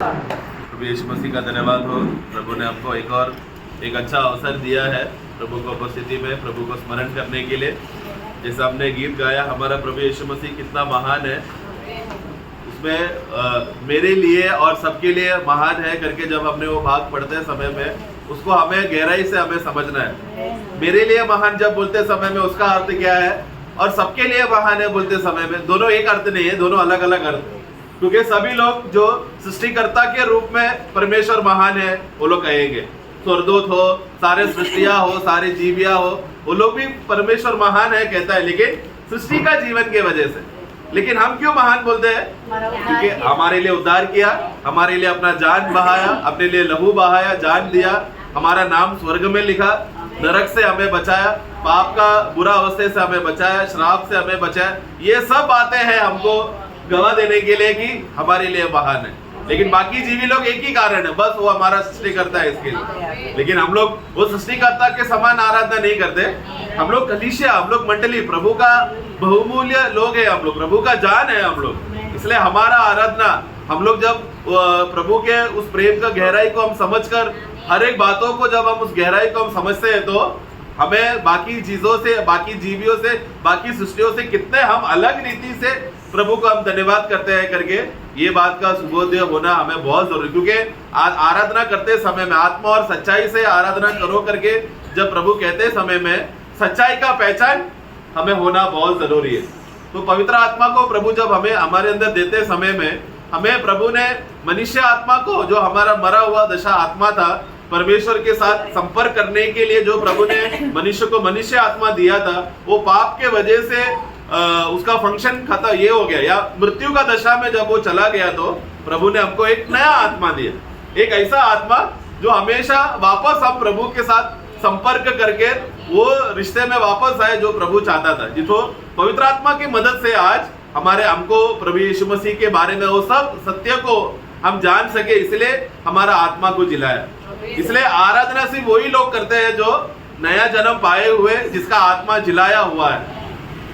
प्रभु यीशु मसीह का धन्यवाद हो। प्रभु ने हमको एक अच्छा अवसर दिया है प्रभु को उपस्थिति में प्रभु को स्मरण करने के लिए। जैसे हमने गीत गाया, हमारा प्रभु यीशु मसीह कितना महान है, उसमें मेरे लिए और सबके लिए महान है करके जब हमने वो भाग पढ़ते समय में उसको हमें गहराई से हमें समझना है। मेरे लिए महान जब बोलते समय में उसका अर्थ क्या है और सबके लिए महान है बोलते समय में दोनों एक अर्थ नहीं है, दोनों अलग अलग अर्थ। क्योंकि सभी लोग जो सृष्टिकर्ता के रूप में परमेश्वर महान है वो लोग कहेंगे, स्वर्गदूत हो, सारे सृष्टियां हो, सारे जीविया हो, वो लोग भी परमेश्वर महान है कहता है, लेकिन सृष्टि का जीवन के वजह से। लेकिन हम क्यों महान बोलते हैं? क्योंकि हमारे लिए उद्धार किया, हमारे लिए अपना जान बहाया, अपने लिए लहू बहाया, जान दिया, हमारा नाम स्वर्ग में लिखा, नरक से हमें बचाया, पाप का बुरा अवस्थे से हमें बचाया, श्राप से हमें बचाया। ये सब बातें हैं हमको गवाह देने के लिए कि हमारे लिए महान है। लेकिन बाकी जीवी लोग एक ही कारण है, बस वो हमारा सृष्टिकर्ता है इसके लिए। लेकिन हम लोग वो सृष्टिकर्ता के समान आराधना नहीं करते। हम लोग कलीसिया, हम लोग मंडली, प्रभु का बहुमूल्य लोग है, हम लोग प्रभु का जान है हम लोग। इसलिए हमारा आराधना, हम लोग जब प्रभु के उस प्रेम का गहराई को हम समझकर हर एक बातों को जब हम उस गहराई को हम समझते हैं तो हमें बाकी चीजों से, बाकी जीवियों से, बाकी सृष्टियों से कितने हम अलग रीति से प्रभु को हम धन्यवाद करते हैं करके ये बात का सुबोध्य होना हमें बहुत जरूरी। क्योंकि आराधना करते समय में आत्मा और सच्चाई से आराधना करो करके जब प्रभु कहते समय में सच्चाई का पहचान हमें होना बहुत जरूरी है। तो पवित्र आत्मा को प्रभु जब हमें हमारे अंदर देते समय में हमें प्रभु ने मनुष्य आत्मा को, जो हमारा मरा हुआ दशा आत्मा था, परमेश्वर के साथ संपर्क करने के लिए जो प्रभु ने मनुष्य को मनुष्य आत्मा दिया था, वो पाप के वजह से उसका फंक्शन खत्म ये हो गया, या मृत्यु का दशा में जब वो चला गया तो प्रभु ने हमको एक नया आत्मा दिया, एक ऐसा आत्मा जो हमेशा वापस हम प्रभु के साथ संपर्क करके वो रिश्ते में वापस आए जो प्रभु चाहता था। जिसको पवित्र आत्मा की मदद से आज हमको प्रभु यीशु मसीह के बारे में वो सब सत्य को हम जान सके, इसलिए हमारा आत्मा को जिलाया। इसलिए आराधना सिर्फ वही लोग करते हैं जो नया जन्म पाए हुए, जिसका आत्मा जिलाया हुआ है,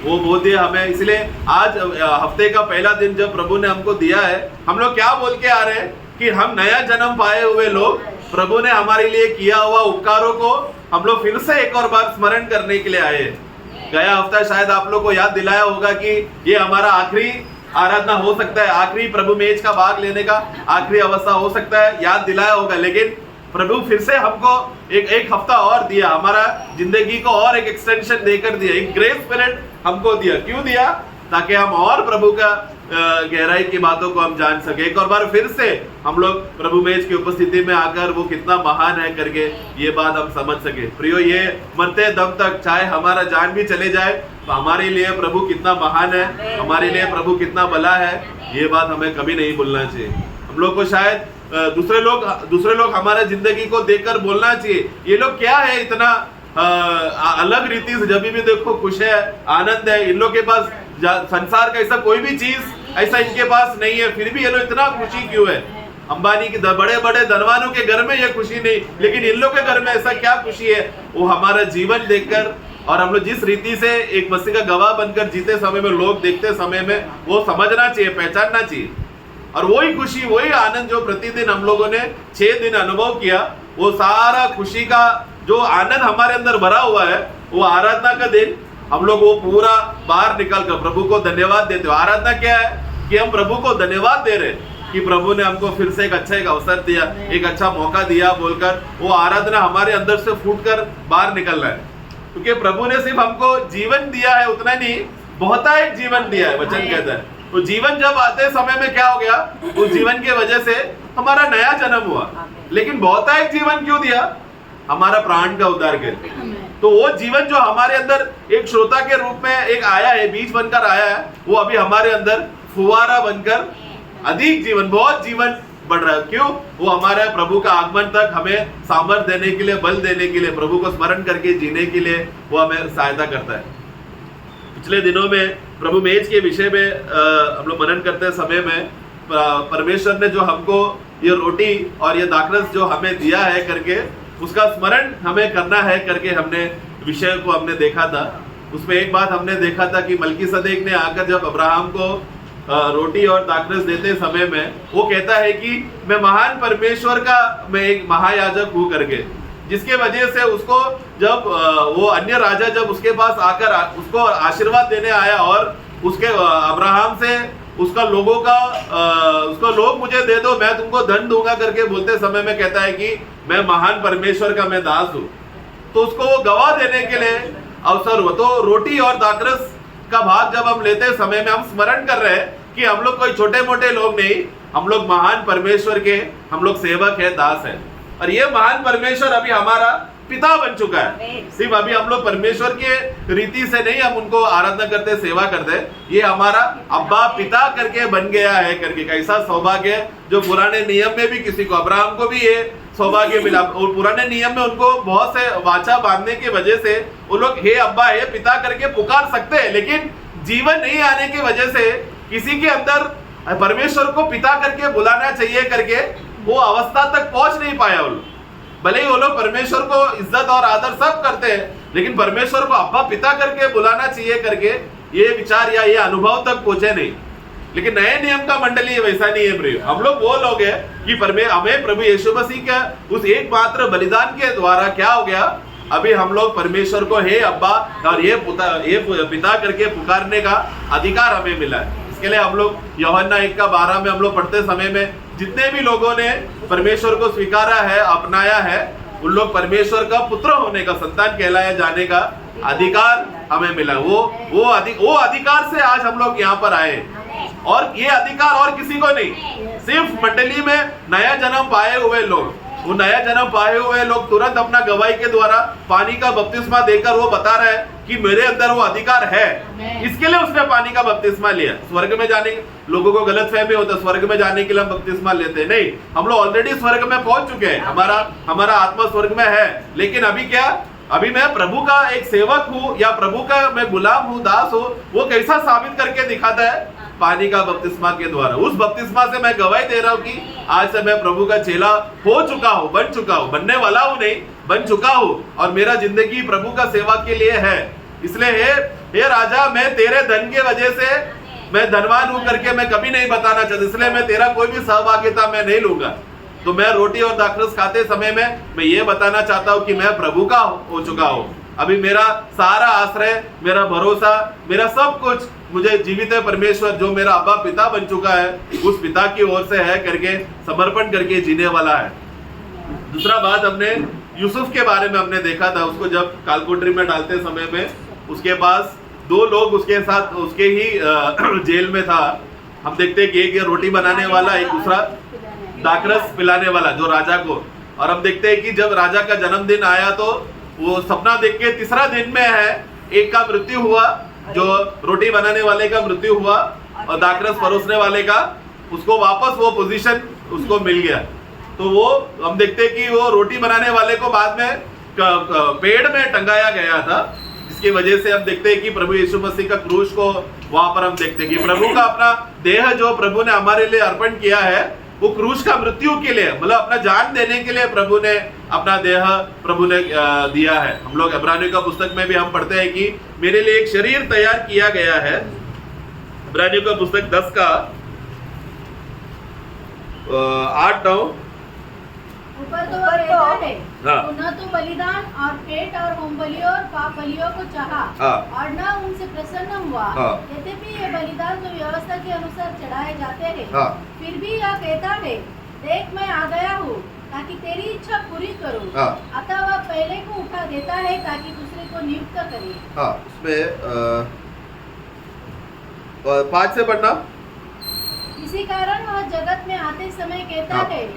वो बोलते हमें। इसलिए आज हफ्ते का पहला दिन जब प्रभु ने हमको दिया है, हम लोग क्या बोल के आ रहे हैं कि हम नया जन्म पाए हुए लोग, प्रभु ने हमारे लिए किया हुआ उपकारों को हम लोग फिर से एक और बार स्मरण करने के लिए आए। गया हफ्ता शायद आप लोग को याद दिलाया होगा कि ये हमारा आखिरी आराधना हो सकता है, आखिरी प्रभु मेज का भाग लेने का आखिरी अवस्था हो सकता है, याद दिलाया होगा। लेकिन प्रभु फिर से हमको एक हफ्ता और दिया, हमारा जिंदगी को और एक एक्सटेंशन देकर दिया, एक ग्रेस पीरियड हमको दिया। क्यों दिया? ताकि हम और प्रभु का गहराई की बातों को हम जान सके। एक और बार फिर से हम लोग प्रभु मेज की उपस्थिति में आकर वो कितना महान है करके ये बात हम समझ सके। प्रियो, ये मरते दम तक चाहे हमारा जान भी चले जाए तो हमारे लिए प्रभु कितना महान है, हमारे लिए प्रभु कितना भला है, ये बात हमें कभी नहीं भूलना चाहिए। हम लोग को शायद दूसरे लोग हमारे जिंदगी को देखकर बोलना चाहिए, ये लोग क्या है इतना अलग रीति से, जब भी देखो खुश है, आनंद है, इन लोग के पास संसार का ऐसा कोई भी चीज ऐसा इनके पास नहीं है, फिर भी ये लोग इतना खुशी क्यों है? अंबानी के बड़े बड़े धनवानों के घर में ये खुशी नहीं, लेकिन इन लोग के घर में ऐसा क्या खुशी है? वो हमारा जीवन देखकर और हम लोग जिस रीति से एक मसीह का गवाह बनकर जीते समय में, लोग देखते समय में, वो समझना चाहिए, पहचानना चाहिए। और वही खुशी, वही आनंद जो प्रतिदिन हम लोगों ने 6 दिन अनुभव किया, वो सारा खुशी का जो आनंद हमारे अंदर भरा हुआ है, वो आराधना का दिन हम लोग वो पूरा बाहर निकल कर प्रभु को धन्यवाद देते हो। आराधना क्या है कि हम प्रभु को धन्यवाद दे रहे हैं कि प्रभु ने हमको फिर से एक अवसर दिया, एक अच्छा मौका दिया बोलकर वो आराधना हमारे अंदर से फूट कर बाहर निकल रहा है। क्योंकि प्रभु ने सिर्फ हमको जीवन दिया है उतना नहीं, बहुतायत जीवन दिया है, वचन कहता है। तो जीवन जब आते समय में क्या हो गया, उस जीवन के वजह से हमारा नया जन्म हुआ। लेकिन बहुतायत जीवन क्यों दिया? हमारा प्राण का उद्धार कर। तो वो जीवन जो हमारे अंदर एक श्रोता के रूप में एक आया है, बीज बनकर आया है, वो अभी हमारे अंदर फुवारा बनकर अधिक जीवन, बहुत जीवन बढ़ रहा है। क्यों? वो हमारे प्रभु का आगमन तक हमें सामर्थ्य देने के लिए, बल देने के लिए, प्रभु को स्मरण करके जीने के लिए वो हमें सहायता करता है। पिछले दिनों में प्रभु मेज के विषय में हम लोग मनन करते समय में परमेश्वर ने जो हमको ये रोटी और ये दाखरस जो हमें दिया है करके उसका स्मरण हमें करना है करके हमने विषय को हमने देखा था। उसमें एक बात हमने देखा था कि मलकीसदेक ने आकर जब अब्राहम को रोटी और दाखरस देते समय में वो कहता है कि मैं महान परमेश्वर का मैं एक महायाजक हूँ करके, जिसके वजह से उसको जब वो अन्य राजा जब उसके पास आकर उसको आशीर्वाद देने आया और उसके अब्राहम से उसका उसको लोग मुझे दे दो, मैं तुमको धन दूंगा करके बोलते समय में कहता है कि मैं महान परमेश्वर का मैं दास हूँ, तो उसको वो गवाह देने के लिए अवसर हुआ। तो रोटी और दाखरस का भाग जब हम लेते समय में हम स्मरण कर रहे हैं कि हम लोग कोई छोटे मोटे लोग नहीं, हम लोग महान परमेश्वर के हम लोग सेवक है, दास है। और ये महान परमेश्वर अभी हमारा पिता बन चुका है। सिर्फ अभी हम लोग परमेश्वर के रीति से नहीं हम उनको आराधना करते, सेवा करते, ये हमारा अब्बा पिता करके बन गया है करके। कैसा सौभाग्य है, जो पुराने नियम में भी किसी को, अब्राहम को भी ये सौभाग्य मिला, और पुराने नियम में उनको बहुत से वाचा बांधने की वजह से वो लोग हे अब्बा हे पिता करके पुकार सकते हैं, लेकिन जीवन नहीं आने की वजह से किसी के अंदर परमेश्वर को पिता करके बुलाना चाहिए करके वो अवस्था तक पहुंच नहीं पाया। वो लोग भले ही वो लोग परमेश्वर को इज्जत और आदर सब करते हैं, लेकिन परमेश्वर को अब्बा पिता करके बुलाना चाहिए करके ये विचार या ये अनुभव तक पहुंचे नहीं। लेकिन नए नियम का मंडली वैसा नहीं है प्रिय, हम लोग वो लोग हैं कि हमें प्रभु यीशु मसीह का उस एकमात्र बलिदान के द्वारा क्या हो गया, अभी हम लोग परमेश्वर को हे अब्बा और ये पिता करके पुकारने का अधिकार हमें मिला है। इसके लिए हम लोग यूहन्ना 1:12 में हम लोग पढ़ते समय में जितने भी लोगों ने परमेश्वर को स्वीकारा है, अपनाया है, उन लोग परमेश्वर का पुत्र होने का, संतान कहलाया जाने का अधिकार हमें मिला। वो अधिकार से आज हम लोग यहाँ पर आए, और ये अधिकार और किसी को नहीं, सिर्फ मंडली में नया जन्म पाए हुए लोग, वो नया जन्म पाए हुए लोग तुरंत अपना गवाही के द्वारा पानी का बपतिस्मा देकर वो बता रहे हैं कि मेरे अंदर वो अधिकार है, इसके लिए उसने पानी का बपतिस्मा लिया। स्वर्ग में जाने, लोगों को गलत फहमी होता है स्वर्ग में जाने के लिए हम बपतिस्मा लेते हैं, नहीं, हम लोग ऑलरेडी स्वर्ग में पहुंच चुके हैं, हमारा आत्मा स्वर्ग में है। लेकिन अभी क्या, अभी मैं प्रभु का एक सेवक हूँ या प्रभु का मैं गुलाम हूँ, दास हूँ, वो कैसा साबित करके दिखाता है, पानी का बपतिस्मा के द्वारा। उस बपतिस्मा से मैं गवाही दे रहा हूँ कि आज से मैं प्रभु का चेला हो चुका हूँ, बन चुका हूँ, बनने वाला हूँ नहीं, बन चुका हूँ, और मेरा जिंदगी प्रभु का सेवा के लिए है। इसलिए हे राजा, मैं तेरे धन के वजह से मैं धनवान हूँ करके मैं कभी नहीं बताना चाहता, इसलिए मैं तेरा कोई भी सहभागिता मैं नहीं लूंगा। तो मैं रोटी और दाखरस खाते समय में मैं ये बताना चाहता हूँ कि मैं प्रभु का हो चुका हूँ। अभी मेरा सारा आश्रय, मेरा भरोसा, मेरा सब कुछ मुझे जीवित है परमेश्वर जो मेरा अब्बा पिता बन चुका है, उस पिता की ओर से है करके समर्पण करके जीने वाला है। दूसरा बात, हमने यूसुफ के बारे में हमने देखा था, उसको जब कालकोठरी में डालते समय में उसके पास 2 लोग उसके साथ उसके ही जेल में था। हम देखते हैं कि एक रोटी बनाने वाला, एक दूसरा दाखरस पिलाने वाला जो राजा को। और हम देखते हैं कि जब राजा का जन्मदिन आया तो वो सपना देख के तीसरा दिन में है, एक का मृत्यु हुआ, जो रोटी बनाने वाले का मृत्यु हुआ, और दाखरस परोसने वाले का उसको वापस वो पोजीशन उसको मिल गया। तो वो हम देखते हैं कि वो रोटी बनाने वाले को बाद में पेड़ में टंगाया गया था, जिसकी वजह से हम देखते हैं कि प्रभु यीशु मसीह का क्रूस को वहां पर हम देखते हैं कि प्रभु का अपना देह जो प्रभु ने हमारे लिए अर्पण किया है, वो क्रूस का मृत्यु के लिए, मतलब अपना जान देने के लिए प्रभु ने अपना देह प्रभु ने दिया है। हम लोग इब्रानियों का पुस्तक में भी हम पढ़ते हैं कि मेरे लिए एक शरीर तैयार किया गया है। इब्रानियों का पुस्तक 10 का 8-9 ऊपर तो कहता है, हाँ। न तो बलिदान और पेट और होम बलियों और पाप बलियों को चाहा, हाँ। और न उनसे प्रसन्न हुआ। हाँ। यद्यपि ये बलिदान तो व्यवस्था के अनुसार चढ़ाए जाते हैं, हाँ। फिर भी यह कहता है, देख मैं आ गया हूँ ताकि तेरी इच्छा पूरी करूँ। हाँ। अतः वह पहले को उठा देता है ताकि दूसरे को नियुक्त करे। हाँ, उसमें 5 से पढ़ना। इसी कारण वह जगत में आते समय कहता हाँ, है,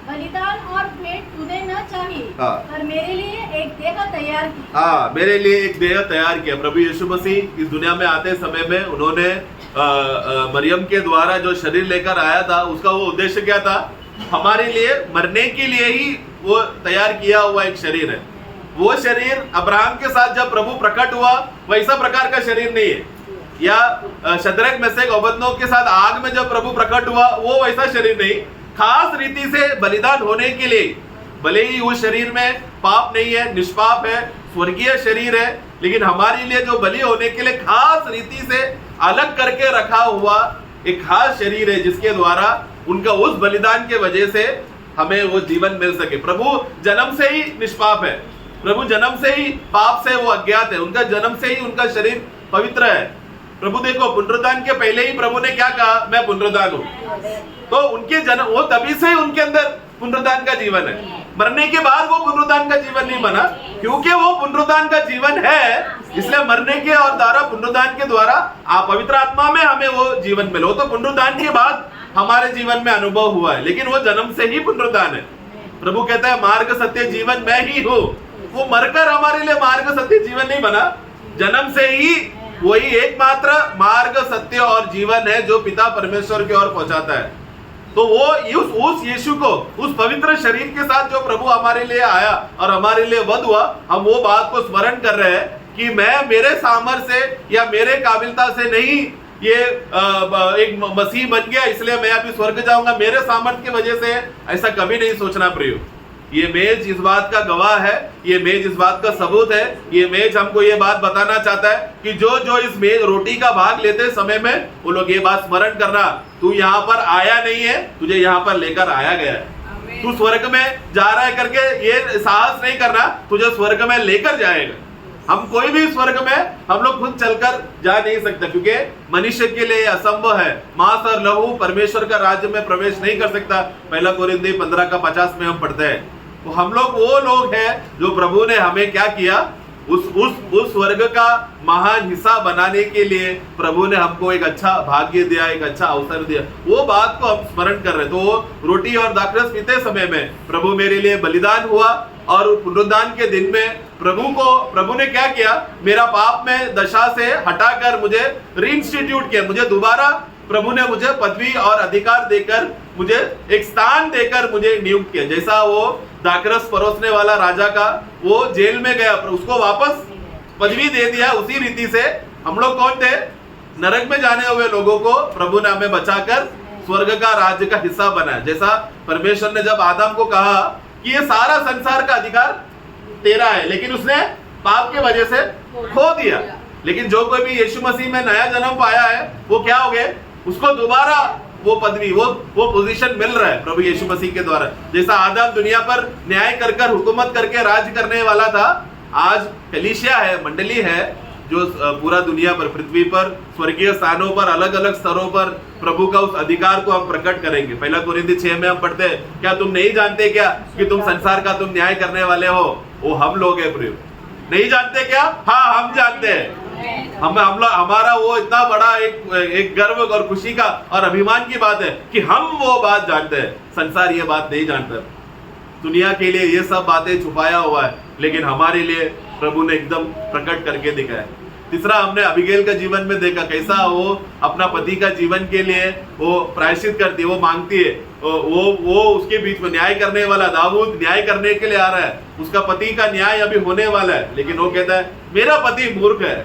बलिदान और भेंट तूने न चाही, हाँ। पर मेरे लिए एक देह तैयार की। हाँ, मेरे लिए एक देह तैयार किया। प्रभु यीशु मसीह इस दुनिया में आते समय में उन्होंने मरियम के द्वारा जो शरीर लेकर आया था, उसका वो उद्देश्य क्या था, हमारे लिए मरने के लिए ही वो तैयार किया हुआ एक शरीर है। वो शरीर अब्राहम के साथ जब प्रभु प्रकट हुआ वैसा प्रकार का शरीर नहीं है, या शद्रक मेशक अबेदनगो के साथ आग में जब प्रभु प्रकट हुआ वो वैसा शरीर नहीं। खास रीति से बलिदान होने के लिए, भले ही उस शरीर में पाप नहीं है, निष्पाप है, स्वर्गीय शरीर है, लेकिन हमारे लिए जो बलि होने के लिए खास रीति से अलग करके रखा हुआ एक खास शरीर है जिसके द्वारा उनका उस बलिदान के वजह से हमें वो जीवन मिल सके। प्रभु जन्म से ही निष्पाप है, प्रभु जन्म से ही पाप से वो अज्ञात है, उनका जन्म से ही उनका शरीर पवित्र है। प्रभु देखो, पुनरुत्थान के पहले ही प्रभु ने क्या कहा, मैं पुनरुत्थान हूं। तो उनके जन्म, वो तभी से ही उनके अंदर पुनरुत्थान का जीवन है। मरने के बाद वो पुनरुत्थान का जीवन नहीं बना, क्योंकि वो पुनरुत्थान का जीवन है, इसलिए मरने के और द्वारा पुनरुत्थान के द्वारा पवित्र आत्मा में हमें वो जीवन मिले। तो पुनरुत्थान के बाद हमारे जीवन में अनुभव हुआ है, लेकिन वो जन्म से ही पुनरुत्थान है। प्रभु कहता है मार्ग सत्य जीवन मैं ही हूं। वो मरकर हमारे लिए मार्ग सत्य जीवन नहीं बना, जन्म से ही वही एकमात्र मार्ग सत्य और जीवन है जो पिता परमेश्वर की ओर पहुंचाता है। तो वो उस यीशु को, उस पवित्र शरीर के साथ जो प्रभु हमारे लिए आया और हमारे लिए वध हुआ, हम वो बात को स्मरण कर रहे हैं कि मैं मेरे सामर्थ्य से या मेरे काबिलता से नहीं ये एक मसीह बन गया इसलिए मैं अभी स्वर्ग जाऊंगा, मेरे सामर्थ्य की वजह से ऐसा कभी नहीं सोचना प्रियो। ये मेज इस बात का गवाह है, ये मेज इस बात का सबूत है। ये मेज हमको ये बात बताना चाहता है कि जो जो इस मेज रोटी का भाग लेते समय में वो लोग ये बात स्मरण करना, तू यहाँ पर आया नहीं है, तुझे यहाँ पर लेकर आया गया है। तू स्वर्ग में जा रहा है करके ये साहस नहीं करना, तुझे स्वर्ग में लेकर जाएगा। हम कोई भी स्वर्ग में हम लोग खुद चलकर जा नहीं सकते, क्योंकि मनुष्य के लिए असंभव है। मांस और लहू परमेश्वर का राज्य में प्रवेश नहीं कर सकता। 1 कोरिन्थी 15:50 में हम पढ़ते हैं। तो हम लोग वो लोग हैं जो प्रभु ने हमें क्या किया, उस स्वर्ग का महान हिस्सा बनाने के लिए प्रभु ने हमको एक अच्छा भाग्य दिया, एक अच्छा अवसर दिया। वो बात को हम स्मरण कर रहे। तो रोटी और दाखरस पीते समय में प्रभु मेरे लिए बलिदान हुआ, और पुनरुत्थान के दिन में प्रभु ने क्या किया, मेरा पाप में दशा से हटाकर मुझे रीइंस्टीट्यूट किया। मुझे दोबारा प्रभु ने मुझे पदवी और अधिकार देकर, मुझे एक स्थान देकर मुझे नियुक्त किया। जैसा वो दाखरस परोसने वाला राजा का वो जेल में गया, उसको वापस पदवी दे दिया, उसी रीति से हम लोग कौन थे, नरक में जाने हुए लोगों को प्रभु ने हमें बचाकर स्वर्ग का राज्य का हिस्सा बनाया। जैसा परमेश्वर ने जब आदम को कहा कि ये सारा संसार का अधिकार तेरा है, लेकिन उसने पाप के वजह से खो दिया। लेकिन जो कोई भी यीशु मसीह में नया जन्म पाया है, वो क्या हो गए, उसको दोबारा वो पदवी, वो पोजीशन मिल रहा है प्रभु यीशु मसीह के द्वारा। जैसा आदम दुनिया पर न्याय कर हुकूमत करके राज करने वाला था, आज कलीसिया है, मंडली है, जो पूरा दुनिया पर, पृथ्वी पर, स्वर्गीय स्थानों पर, अलग अलग स्तरों पर प्रभु का उस अधिकार को हम प्रकट करेंगे। 1 कोरिन्थी 6 में हम पढ़ते हैं, क्या तुम नहीं जानते क्या कि तुम संसार का तुम न्याय करने वाले हो? वो हम लोग हैं प्रिय। नहीं जानते क्या? हाँ, हम जानते हैं। हमारा वो इतना बड़ा एक गर्व और खुशी का और अभिमान की बात है कि हम वो बात जानते हैं। संसार ये बात नहीं जानता। दुनिया के लिए ये सब बातें छुपाया हुआ है, लेकिन हमारे लिए प्रभु ने एकदम प्रकट करके दिखाया। तीसरा, हमने अबीगैल का जीवन में देखा कैसा वो अपना पति का जीवन के लिए वो प्रायश्चित करती है, वो मांगती है। वो उसके बीच में न्याय करने वाला दाऊद न्याय करने के लिए आ रहा है, उसका पति का न्याय अभी होने वाला है, लेकिन वो कहता है मेरा पति मूर्ख है,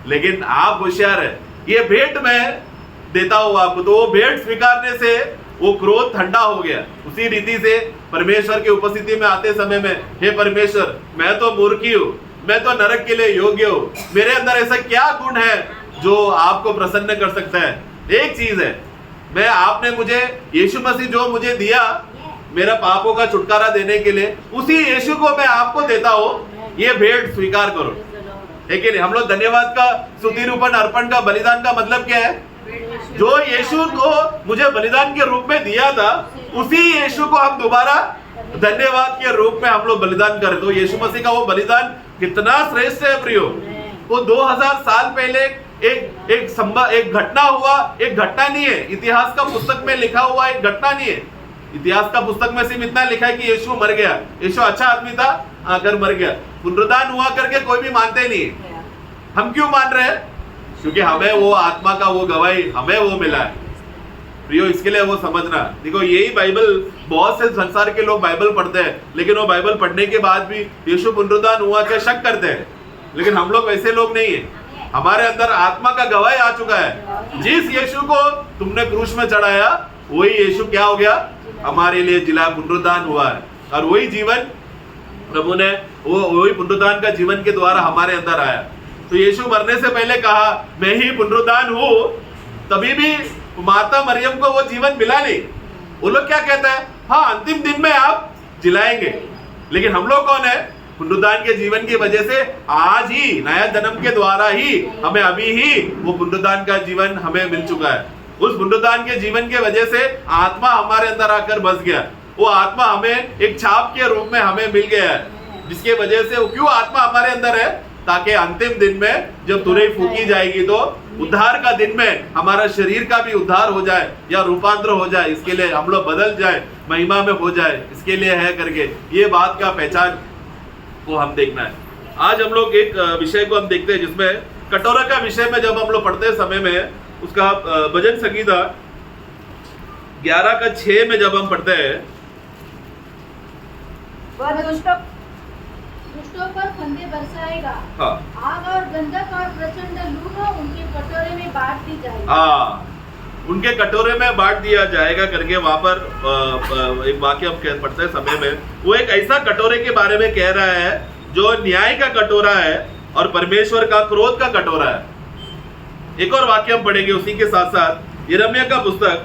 लेकिन आप होशियार है, ये भेंट मैं देता हूं आपको। तो वो भेंट स्वीकारने से वो क्रोध ठंडा हो गया। उसी रीति से परमेश्वर की उपस्थिति में आते समय में, हे परमेश्वर, मैं तो मूर्खी हूँ, मैं तो नरक के लिए योग्य हूँ, मेरे अंदर ऐसा क्या गुण है जो आपको प्रसन्न कर सकता है? एक चीज है, मैं आपने मुझे यीशु मसीह जो मुझे दिया मेरा पापों का छुटकारा देने के लिए, उसी यीशु को मैं आपको देता हूँ, ये भेंट स्वीकार करो। है कि नहीं? हम लोग धन्यवाद का स्तुति रूपन अर्पण का बलिदान का मतलब क्या है? जो यीशु को मुझे बलिदान के रूप में दिया था, उसी यीशु को हम दोबारा धन्यवाद के रूप में हम लोग बलिदान करें। तो यीशु मसीह का वो बलिदान कितना श्रेष्ठ है प्रियो। वो 2000 साल पहले एक घटना हुआ, एक घटना नहीं है, इतिहास का पुस्तक में लिखा हुआ एक घटना नहीं है। इतिहास का पुस्तक में सिर्फ इतना लिखा है कि यीशु मर गया, यीशु अच्छा आदमी था आकर मर गया। पुनरुत्थान हुआ करके कोई भी मानते नहीं। हम क्यों मान रहे हैं? क्योंकि हमें वो आत्मा का वो गवाही हमें वो मिला है प्रियो। इसके लिए वो समझना, देखो यही बाइबल, बहुत से संसार के लोग बाइबल पढ़ते हैं, लेकिन वो बाइबल पढ़ने के बाद भी यीशु पुनरुत्थान हुआ क्या शक करते हैं। लेकिन हम लोग वैसे लोग नहीं है। हमारे अंदर आत्मा का गवाही आ चुका है। जिस यीशु को तुमने क्रूस में चढ़ाया, वही यीशु क्या हो गया, हमारे लिए जिला पुनरुत्थान हुआ है। और वही जीवन प्रभु ने, वही पुनरुत्थान का जीवन के द्वारा हमारे अंदर आया। तो यीशु मरने से पहले कहा मैं ही पुनरुत्थान हूं, तभी भी माता मरियम को वो जीवन मिला नहीं। वो लोग क्या कहते हैं, हाँ अंतिम दिन में आप जिलाएंगे, लेकिन हम लोग कौन है, पुनरुत्थान के जीवन की वजह से आज ही नया जन्म के द्वारा ही हमें अभी ही वो पुनरुत्थान का जीवन हमें मिल चुका है। उस पुनरुत्थान के जीवन के वजह से आत्मा हमारे अंदर आकर बस गया, वो आत्मा हमें एक छाप के रूप में हमें मिल गया है, जिसके वजह से क्यों आत्मा हमारे अंदर है, ताकि अंतिम दिन में जब तुरही फूकी जाएगी तो उद्धार का दिन में हमारा शरीर का भी उद्धार हो जाए या रूपांतर हो जाए, इसके लिए हम लोग बदल जाए, महिमा में हो जाए, इसके लिए है करके ये बात का पहचान को हम देखना है। आज हम लोग एक विषय को हम देखते हैं जिसमें कटोरा का विषय में जब हम लोग पढ़ते समय में उसका भजन संगीता 11:6 में जब हम पढ़ते हैं, वह दुष्टों पर फंदे बरसाएगा, हाँ आग और गंधक और प्रचंड लू उनके कटोरे में बांट दी जाएगी। हाँ, उनके कटोरे में बांट दिया जाएगा करके वहां पर एक वाक्य हम पढ़ते समय में वो एक ऐसा कटोरे के बारे में कह रहा है जो न्याय का कटोरा है और परमेश्वर का क्रोध का कटोरा है। एक और वाक्य हम पढ़ेंगे उसी के साथ साथ, यिर्मयाह का पुस्तक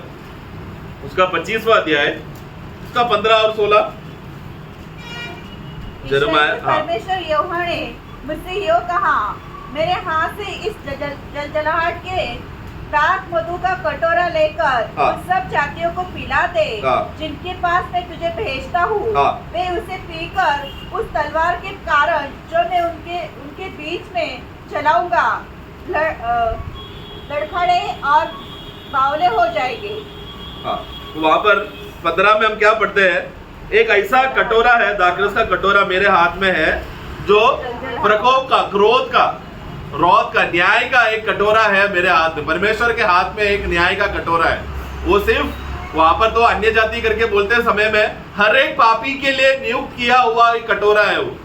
उसका 25वां अध्याय उसका 15 और 16। परमेश्वर यहोवा ने मुझसे यो कहा, मेरे हाथ से इस जलजलाहट के प्राक मधु का कटोरा लेकर उन सब जातियों को पिला दे जिनके पास मैं तुझे भेजता हूँ। वे उसे पीकर उस तलवार के कारण जो मैं उनके बीच में चलाऊंगा लड़खड़े और बावले हो जाएंगे। वहां पर 15 में हम क्या पढ़ते हैं, एक ऐसा कटोरा है, दाखरस का कटोरा मेरे हाथ में है जो प्रकोप का, क्रोध का, रौद का, न्याय का एक कटोरा है मेरे हाथ में। परमेश्वर के हाथ में एक न्याय का कटोरा है। वो सिर्फ वहां पर तो अन्य जाति करके बोलते समय में हर एक पापी के लिए नियुक्त किया हुआ एक कटोरा है वो।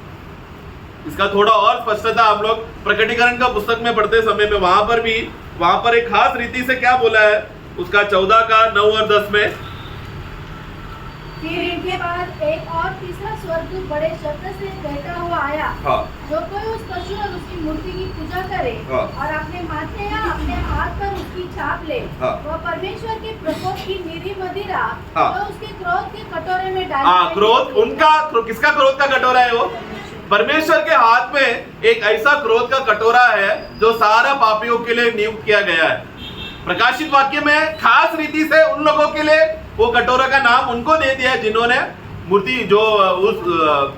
इसका थोड़ा और स्पष्टता हम लोग प्रकटीकरण का पुस्तक में पढ़ते समय में वहां पर एक खास रीति से क्या बोला है, उसका 14:9 और 10 में, फिर इनके बाद एक और तीसरा स्वर्गदूत बड़े शब्द से कहता हुआ आया, जो कोई उस पशु और उसकी मूर्ति की पूजा करे और अपने माथे या अपने हाथ पर उसकी छाप ले, वह परमेश्वर के प्रकोप की निरी मदिरा तो उसके क्रोध के कटोरे में डाल। क्रोध उनका, किसका क्रोध का कटोरा है वो? परमेश्वर के हाथ में एक ऐसा क्रोध का कटोरा है जो सारा पापियों के लिए नियुक्त किया गया है। प्रकाशित वाक्य में खास रीति से उन लोगों के लिए वो कटोरा का नाम उनको दे दिया है जिन्होंने मूर्ति, जो उस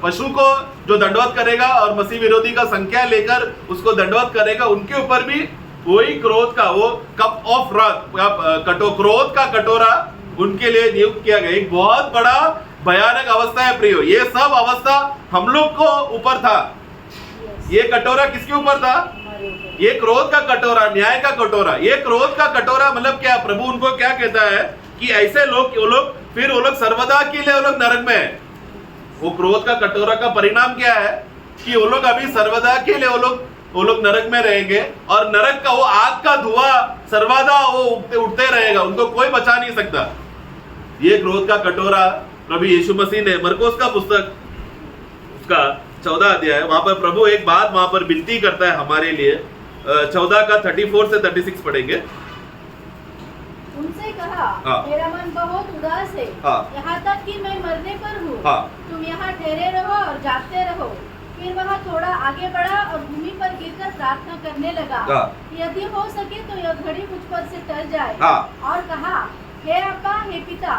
पशु को जो दंडवत करेगा और मसीह विरोधी का संख्या लेकर उसको दंडवत करेगा, उनके ऊपर भी वही क्रोध का, वो कप ऑफ रथ, क्रोध का कटोरा उनके लिए नियुक्त किया गया। एक बहुत बड़ा भयानक अवस्था है प्रियो, ये सब अवस्था हम लोग को ऊपर था। ये कटोरा किसके ऊपर था? ये क्रोध का कटोरा, न्याय का कटोरा। ये क्रोध का कटोरा मतलब क्या? प्रभु उनको क्या कहता है कि ऐसे लोग फिर वो लोग सर्वदा के लिए वो लोग नरक में है। वो क्रोध का कटोरा का परिणाम क्या है कि वो लोग अभी सर्वदा के लिए वो लोग नरक में रहेंगे और नरक का वो आग का धुआं सर्वदा वो उठते रहेगा, उनको कोई बचा नहीं सकता। ये क्रोध का कटोरा प्रभु यीशु मसीह ने मरकोस का पुस्तक उसका 14 अध्याय, वहां पर प्रभु एक बात वहां पर विनती करता है हमारे लिए। 14:34 से 36 पढ़ेंगे। उनसे कहा, मेरा मन बहुत उदास है, यहाँ तक कि मैं मरने पर हूँ। तुम यहाँ ठहरे रहो और जागते रहो। फिर वह थोड़ा आगे बढ़ा और भूमि पर गिरकर प्रार्थना करने लगा, यदि हो सके तो यह घड़ी मुझ पर से टल जाए। और कहा, हे अब्बा, हे पिता,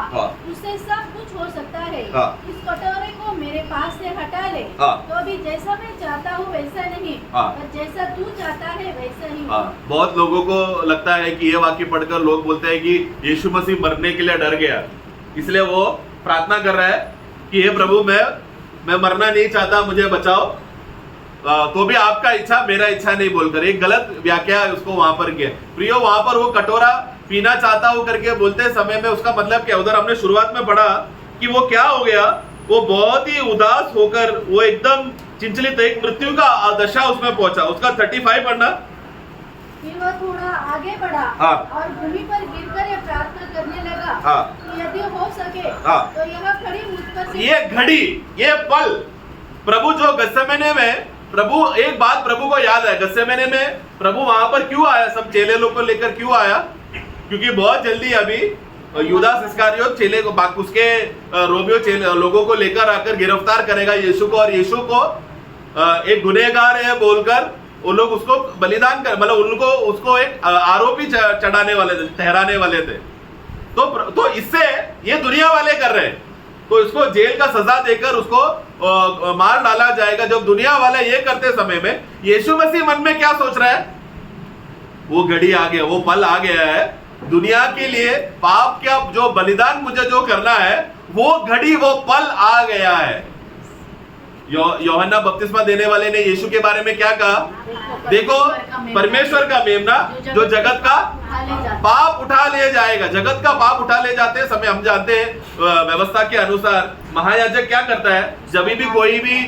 उससे सब कुछ हो सकता है। इस कटोरे को मेरे पास से हटा ले, तो अभी जैसा मैं चाहता हूँ वैसा नहीं, पर जैसा तू चाहता है वैसा ही। बहुत लोगों को लगता है कि ये वाक्य पढ़कर लोग बोलते हैं कि यीशु मसीह मरने के लिए डर गया, इसलिए वो प्रार्थना कर रहा है कि हे प्रभु, मैं मरना नहीं चाहता, मुझे बचाओ, तो भी आपका इच्छा मेरा इच्छा नहीं बोलकर एक गलत व्याख्या उसको वहां पर किया। प्रियो, वहां पर वो कटोरा पीना चाहता हूं करके बोलते समय में उसका मतलब क्या? उधर हमने शुरुआत में पढ़ा कि वो क्या हो गया, वो बहुत ही उदास होकर वो एकदम चिंचलित, एक मृत्यु का दशा उसमें पहुंचा। उसका 35 पढ़ना। फिर वो थोड़ा आगे बढ़ा और भूमि पर गिरकर ये प्रार्थना करने लगा कि यदि हो सके तो यह घड़ी मुझ पर से, ये घड़ी, ये पल, प्रभु जो गत्सेमने में, प्रभु एक बात प्रभु को याद है, गत्सेमने में प्रभु वहां पर क्यों आया, सब चेले लोग को लेकर क्यों आया? क्योंकि बहुत जल्दी अभी यूदास इस्करियोत चेले को उसके रोमियो चेले लोगों को लेकर आकर गिरफ्तार करेगा यीशु को, और यीशु को एक गुनहगार है बोलकर वो लोग उसको बलिदान कर मतलब उनको उसको एक आरोपी चढ़ाने वाले थे, ठहराने वाले थे। तो इससे ये दुनिया वाले कर रहे हैं, तो इसको जेल का सजा देकर उसको मार डाला जाएगा। जब दुनिया वाले ये करते समय में यीशु मसीह मन में क्या सोच रहा है? वो घड़ी आ गया, वो पल आ गया है दुनिया के लिए पाप का जो बलिदान मुझे जो करना है, वो घड़ी वो पल आ गया है। यूहन्ना बपतिस्मा देने वाले ने यीशु के बारे में क्या कहा? देखो परमेश्वर का मेमना जो जगत का पाप उठा ले जाएगा। जगत का पाप उठा ले जाते समय हम जानते हैं व्यवस्था के अनुसार महायाजक क्या करता है, जब भी कोई भी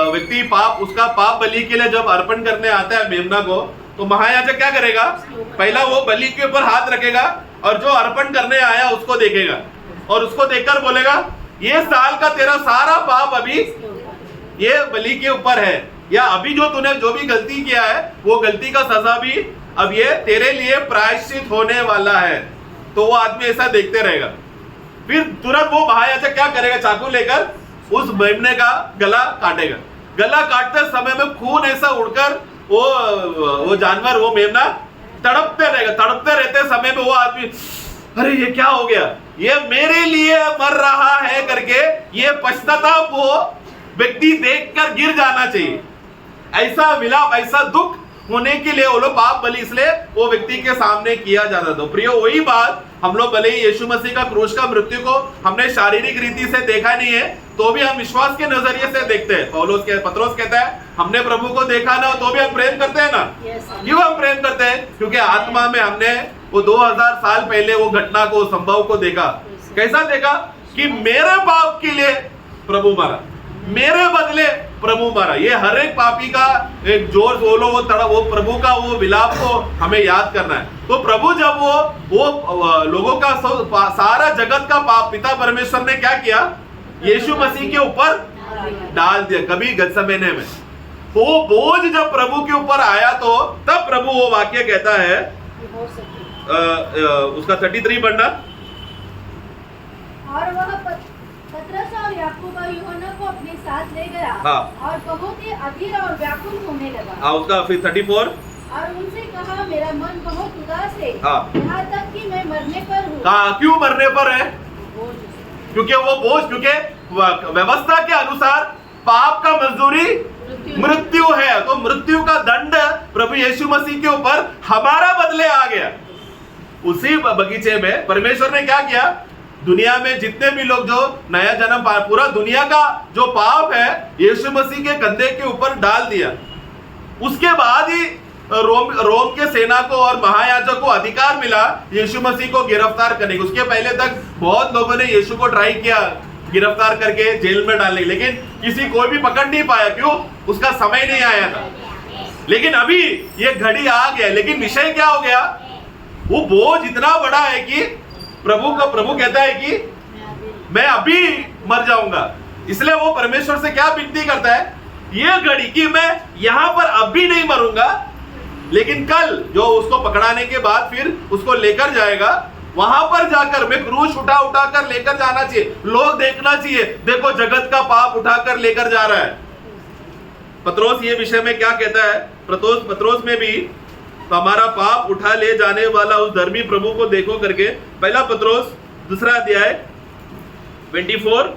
व्यक्ति उसका पाप बलि के लिए जब अर्पण करने आता है मेमना को, तो महायाजक क्या करेगा? पहला वो बलि के ऊपर हाथ रखेगा और जो अर्पण करने आया उसको देखेगा और उसको देखकर बोलेगा ये साल का तेरा सारा पाप अभी ये बलि के ऊपर है, या अभी जो तूने जो भी गलती किया है वो गलती का सजा भी अब ये तेरे लिए प्रायश्चित होने वाला है। तो वो आदमी ऐसा देखते रहेगा। फिर तुरंत वो महायाजक क्या करेगा? चाकू लेकर उस मेमने का गला काटेगा। गला काटते समय में खून ऐसा उड़कर वो जानवर वो मेमना तड़पते रहेगा। तड़पते रहते समय में वो आदमी अरे ये क्या हो गया, ये मेरे लिए मर रहा है करके ये पश्चाताप वो व्यक्ति देखकर गिर जाना चाहिए। ऐसा विलाप, ऐसा दुख होने के लिए वो लोग पाप बलि इसलिए वो व्यक्ति के सामने किया जाता था। प्रियो वही बात हम लोग भले ही यीशु मसीह का क्रूस का मृत्यु को हमने शारीरिक रीति से देखा नहीं है, तो भी हम विश्वास के नजरिए से देखते हैं। पत्रोस कहता है हमने प्रभु को देखा ना तो भी हम प्रेम करते हैं ना। क्यों हम प्रेम करते हैं? क्योंकि आत्मा में हमने वो 2000 साल पहले वो घटना को, संभव को देखा। कैसा देखा? कि मेरे पाप के लिए प्रभु मरा, मेरे बदले प्रभु मरा। ये हर एक पापी का एक जोर बोलो वो प्रभु का वो विलाप को हमें याद करना है। तो प्रभु जब वो लोगों का सारा जगत का पाप पिता परमेश्वर ने क्या किया? यीशु मसीह के ऊपर डाल दिया कभी गत्सेमने में। तो वो बोझ जब प्रभु के ऊपर आया तो तब प्रभु वो वाक्य कहता है उसका 33 पढ़ना। और वह पतरस और याकूब और यूहन्ना को अपने साथ ले गया। हाँ। और बहुत ही अधीर और व्याकुल होने लगा। हाँ, उसका फिर 34। और उनसे कहा मेरा मन बहुत उदास है। हाँ। यहाँ तक कि मैं मरने पर हूँ। हाँ, क्यों मरने पर है? क्योंकि वो बोझ, क्योंकि व्यवस्था के अनुसार पाप का मजदूरी मृत्यु है। तो मृत्यु का दंड प्रभु यीशु मसीह के ऊपर हमारा बदले आ गया। उसी बगीचे में परमेश्वर ने क्या किया? दुनिया में जितने भी लोग जो नया जन्म पूरा दुनिया का जो पाप है यीशु मसीह के कंधे के ऊपर डाल दिया। उसके बाद ही रोम के सेना को और महायाजक को अधिकार मिला यीशु मसीह को गिरफ्तार करने की। उसके पहले तक बहुत लोगों ने यीशु को ट्राई किया गिरफ्तार करके जेल में डालने, लेकिन किसी कोई भी पकड़ नहीं पाया। क्यों? उसका समय नहीं आया था। लेकिन अभी ये घड़ी आ गया। लेकिन विषय क्या हो गया? वो बोझ इतना बड़ा है कि प्रभु कहता है कि मैं अभी मर जाऊंगा। इसलिए वो परमेश्वर से क्या विनती करता है? ये घड़ी कि मैं यहां पर अभी नहीं मरूंगा, लेकिन कल जो उसको पकड़ाने के बाद फिर उसको लेकर जाएगा, वहां पर जाकर मैं क्रूस उठा कर लेकर जाना चाहिए। लोग देखना चाहिए, देखो जगत का पाप उठाकर लेकर जा रहा है। पत्रोस ये विषय में क्या कहता है? पत्रोस में भी तो हमारा पाप उठा ले जाने वाला उस धर्मी प्रभु को देखो करके, पहला पत्रोस 2 अध्याय 24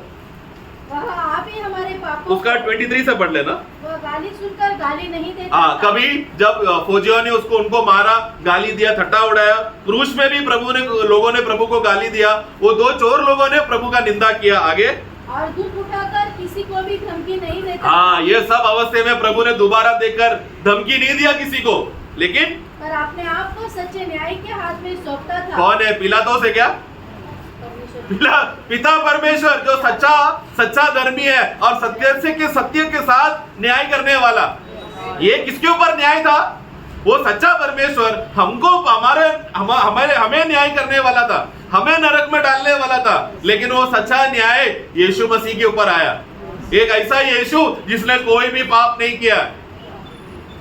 वह आप ही हमारे पापों उसका 23 से पढ़ लेना। वह गाली सुनकर गाली नहीं देता। हाँ, कभी जब फौजियों ने उनको मारा, गाली दिया, ठट्टा उड़ाया। क्रूस में भी लोगों ने प्रभु को गाली दिया। वो 2 चोर लोगों ने प्रभु का निंदा किया। आगे और दुख उठाकर किसी को भी धमकी नहीं देता। हाँ, ये सब अवस्थे में प्रभु ने दोबारा देखकर धमकी नहीं दिया किसी को, लेकिन पर अपने आप को सच्चे न्याय के हाथ में सौंपता था। कौन है? पिलातोस है क्या? पिता परमेश्वर जो सच्चा धर्मी है और सत्य के साथ न्याय करने वाला। ये किसके ऊपर न्याय था? वो सच्चा परमेश्वर हमें न्याय करने वाला था, हमें नरक में डालने वाला था। लेकिन वो सच्चा न्याय यीशु मसीह के ऊपर आया। एक ऐसा यीशु जिसने कोई भी पाप नहीं किया,